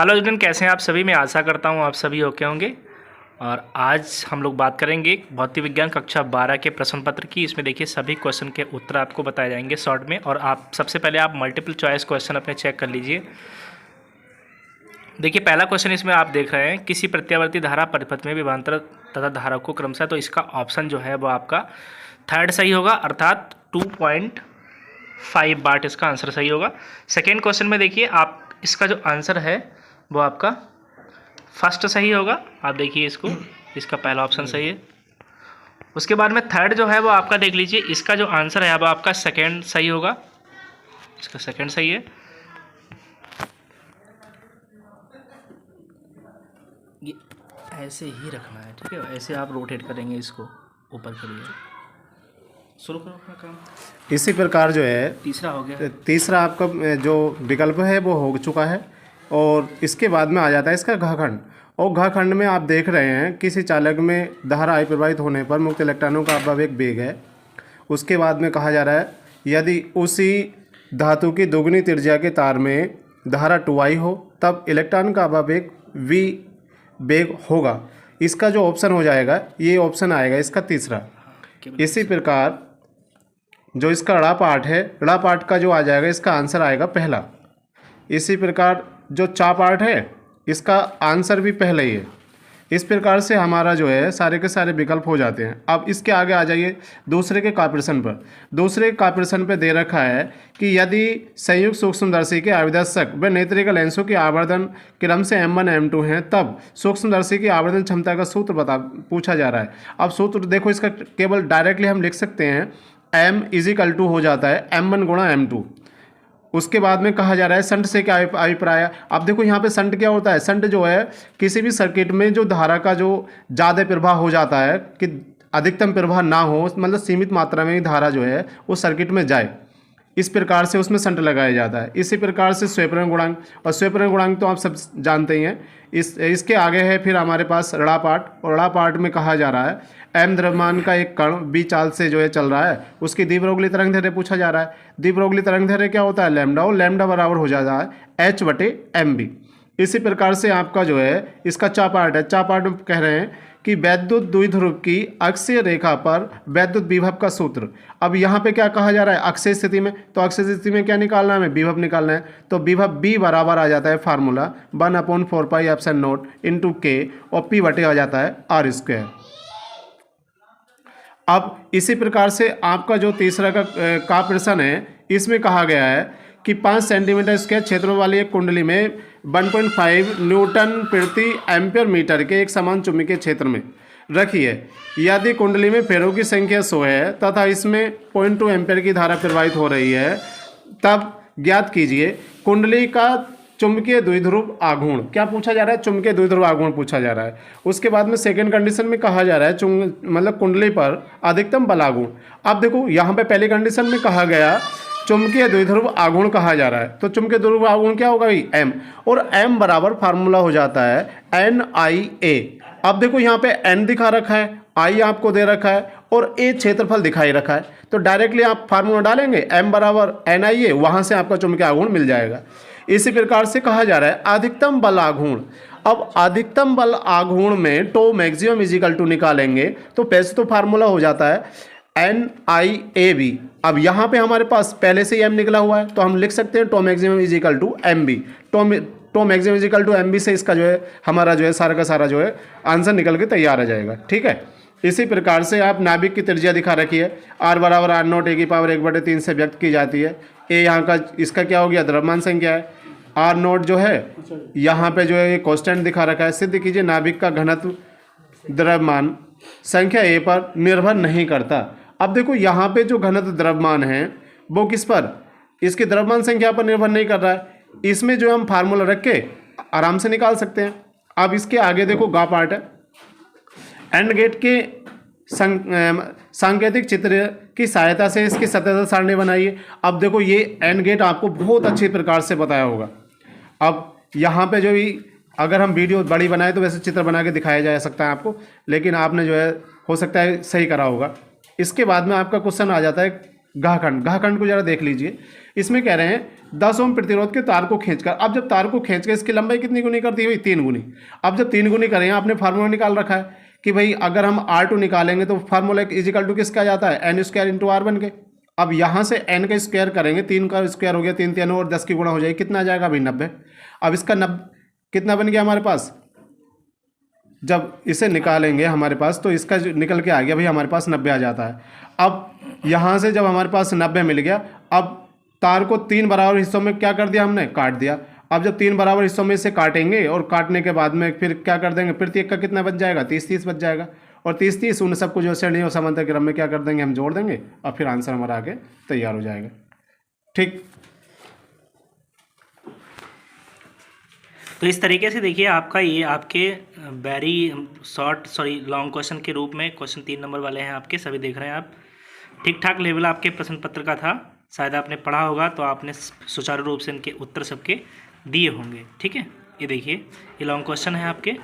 Hello student, कैसे हैं आप सभी। मैं आशा करता हूं आप सभी ओके होंगे। और आज हम लोग बात करेंगे भौतिक विज्ञान कक्षा 12 के प्रश्न पत्र की। इसमें देखिए सभी क्वेश्चन के उत्तर आपको बताए जाएंगे शॉर्ट में। और आप सबसे पहले आप मल्टीपल चॉइस क्वेश्चन अपने चेक कर लीजिए। देखिए पहला क्वेश्चन इसमें आप देख रहे हैं, किसी प्रत्यावर्ती धारा परिपथ में विभवांतर तथा धारा को क्रमशः, तो इसका ऑप्शन जो है वो आपका थर्ड सही होगा, अर्थात 2.5 वाट इसका आंसर सही होगा। सेकेंड क्वेश्चन में देखिए आप इसका जो आंसर है वो आपका फर्स्ट सही होगा। आप देखिए इसका पहला ऑप्शन सही है। उसके बाद में थर्ड जो है वो आपका देख लीजिए, इसका जो आंसर है वो आपका सेकेंड सही होगा, इसका सेकेंड सही है। ये ऐसे ही रखना है, ठीक है। ऐसे आप रोटेट करेंगे इसको ऊपर के लिए। शुरू करो अपना काम। इसी प्रकार जो है तीसरा हो गया। तीसरा आपका जो विकल्प है वो हो चुका है। और इसके बाद में आ जाता है इसका घाखंड। और घाखंड में आप देख रहे हैं किसी चालक में धारा I प्रवाहित होने पर मुक्त इलेक्ट्रॉनों का अपव्यय वेग है। उसके बाद में कहा जा रहा है यदि उसी धातु की दोगुनी त्रिज्या के तार में धारा 2I हो तब इलेक्ट्रॉन का अपव्यय V वेग होगा। इसका जो ऑप्शन हो जाएगा ये ऑप्शन आएगा इसका तीसरा। इसी प्रकार जो इसका ड़ा पार्ट है, ड़ा पार्ट का जो आ जाएगा इसका आंसर आएगा पहला। इसी प्रकार जो चा पार्ट है इसका आंसर भी पहले ही है। इस प्रकार से हमारा जो है सारे के सारे विकल्प हो जाते हैं। अब इसके आगे आ जाइए दूसरे के का प्रश्न पर। दूसरे का प्रश्न पर दे रखा है कि यदि संयुक्त सूक्ष्मदर्शी के आविदर्शक व नेत्रिका लेंसों के आवर्धन क्रम से M1 M2 हैं तब सूक्ष्मदर्शी की आवर्धन क्षमता का सूत्र पूछा जा रहा है। अब सूत्र देखो, इसका केवल डायरेक्टली हम लिख सकते हैं M = हो जाता है M1 × M2। उसके बाद में कहा जा रहा है संट से क्या अभिप्राय। अब देखो यहाँ पे संट क्या होता है। संट जो है किसी भी सर्किट में जो धारा का जो ज़्यादा प्रवाह हो जाता है कि अधिकतम प्रवाह ना हो, मतलब सीमित मात्रा में ही धारा जो है वो सर्किट में जाए, इस प्रकार से उसमें संट लगाया जाता है। इसी प्रकार से स्वेपरण गुणांक, और स्वेपरण गुणांक तो आप सब जानते ही हैं। इसके आगे है फिर हमारे पास ड़ा पार्ट। और ड़ा पार्ट में कहा जा रहा है M द्रव्यमान का एक कण B चाल से जो है चल रहा है, उसकी द्विपरोगली तरंगदैर्घ्य पूछा जा रहा है। द्विपरोगली तरंगदैर्घ्य क्या होता है लैम्डा, और लैम्डा बराबर हो जाता है H/MB। इसी प्रकार से आपका जो है इसका चा पार्ट है। चा पार्ट में कह रहे हैं कि वैद्युत द्विध्रुव की अक्षीय रेखा पर वैद्युत विभव का सूत्र। अब यहाँ पे क्या कहा जा रहा है अक्षीय स्थिति में, तो अक्षीय स्थिति में क्या निकालना है हमें, विभव निकालना है। तो विभव B बराबर आ जाता है फार्मूला 1/4πε0 × K, और P आ जाता है R²। अब इसी प्रकार से आपका जो तीसरा का प्रश्न है इसमें कहा गया है कि 5 सेंटीमीटर स्क्वायर क्षेत्र वाली एक कुंडली में 1.5 न्यूटन प्रति एम्पियर मीटर के एक समान चुंबकीय क्षेत्र में रखी है। यदि कुंडली में फेरों की संख्या 100 है तथा इसमें 0.2 एम्पियर की धारा प्रवाहित हो रही है, तब ज्ञात कीजिए कुंडली का चुंबकीय द्विध्रुव आघूर्ण। क्या पूछा जा रहा है, चुंबकीय द्विध्रुव आघूर्ण पूछा जा रहा है। उसके बाद में सेकंड कंडीशन में कहा जा रहा है मतलब कुंडली पर अधिकतम बल आघूर्ण। अब देखो यहाँ पे पहली कंडीशन में कहा गया चुंबकीय द्विध्रुव आघूर्ण कहा जा रहा है, तो चुंबकीय द्विध्रुव आघूर्ण क्या होगा भाई M, और M बराबर फार्मूला हो जाता है NIA। अब देखो यहाँ पे N दिखा रखा है, I आपको दे रखा है, और A क्षेत्रफल दिखाई रखा है। तो डायरेक्टली आप फार्मूला डालेंगे M बराबर NIA, वहाँ से आपका चुंबकीय आघूर्ण मिल जाएगा। इसी प्रकार से कहा जा रहा है अधिकतम बल आघूर्ण। अब अधिकतम बल आघूर्ण में टो मैक्सिमम = निकालेंगे तो पैसे तो फार्मूला हो जाता है NIAB। अब यहाँ पे हमारे पास पहले से ही M निकला हुआ है, तो हम लिख सकते हैं to maximum = MB। To maximum = MB से इसका जो है हमारा जो है सारा का सारा जो है आंसर निकल के तैयार आ जाएगा, ठीक है। इसी प्रकार से आप नाभिक की त्रिज्या दिखा रखी है R बराबर R0 e⁻1/3 से व्यक्त की जाती है। ए यहाँ का इसका क्या हो गया द्रव्यमान संख्या है। R0 जो है यहाँ पे जो है कांस्टेंट दिखा रखा है। सिद्ध कीजिए नाभिक का घनत्व द्रव्यमान संख्या A पर निर्भर नहीं करता। अब देखो यहाँ पे जो घनत्व द्रव्यमान है वो किस पर, इसकी द्रव्यमान संख्या पर निर्भर नहीं कर रहा है। इसमें जो हम फार्मूला रख के आराम से निकाल सकते हैं। अब इसके आगे देखो गा पार्ट है। एंड गेट के सांकेतिक चित्र की सहायता से इसकी सतह सारणी बनाइए। अब देखो ये एंड गेट आपको बहुत अच्छी प्रकार से बताया होगा। अब यहाँ पे जो भी अगर हम वीडियो बड़ी बनाए तो वैसे चित्र बना के दिखाया जा सकता है आपको, लेकिन आपने जो है हो सकता है सही करा होगा। इसके बाद में आपका क्वेश्चन आ जाता है घाखंड। घाखंड को ज़रा देख लीजिए। इसमें कह रहे हैं 10 ओम प्रतिरोध के तार को खींचकर, अब जब तार को खींच के इसकी लंबाई कितनी गुनी कर दी हुई, 3 गुनी। अब जब 3 गुनी करें, आपने फार्मूला निकाल रखा है कि भाई अगर हम R2 निकालेंगे तो फार्मूला इजिकल टू किसका जाता है, n स्क्वायर इंटू R बन के। अब यहाँ से n का स्क्वायर करेंगे, 3 का स्क्वायर हो गया 3 3 और 10 की गुणा हो जाएगी, कितना आ जाएगा भाई 90। अब इसका 90 कितना बन गया हमारे पास, जब इसे निकालेंगे हमारे पास तो इसका जो निकल के आ गया भाई हमारे पास 90 आ जाता है। अब यहाँ से जब हमारे पास 90 मिल गया, अब तार को 3 बराबर हिस्सों में क्या कर दिया हमने, काट दिया। अब जब 3 बराबर हिस्सों में इसे काटेंगे और काटने के बाद में फिर क्या कर देंगे, प्रत्येक का कितना बच जाएगा, 30-30 बच जाएगा। और 30-30 उन सबको जो श्रेणी और समांतर क्रम में क्या कर देंगे, हम जोड़ देंगे और फिर आंसर हमारा आगे तैयार हो जाएगा। ठीक, तो इस तरीके से देखिए आपका ये आपके वेरी लॉन्ग क्वेश्चन के रूप में क्वेश्चन 3 नंबर वाले हैं आपके, सभी देख रहे हैं आप। ठीक ठाक लेवल आपके प्रश्न पत्र का था, शायद आपने पढ़ा होगा तो आपने सुचारू रूप से इनके उत्तर सबके दिए होंगे। ठीक है, ये देखिए ये लॉन्ग क्वेश्चन है आपके।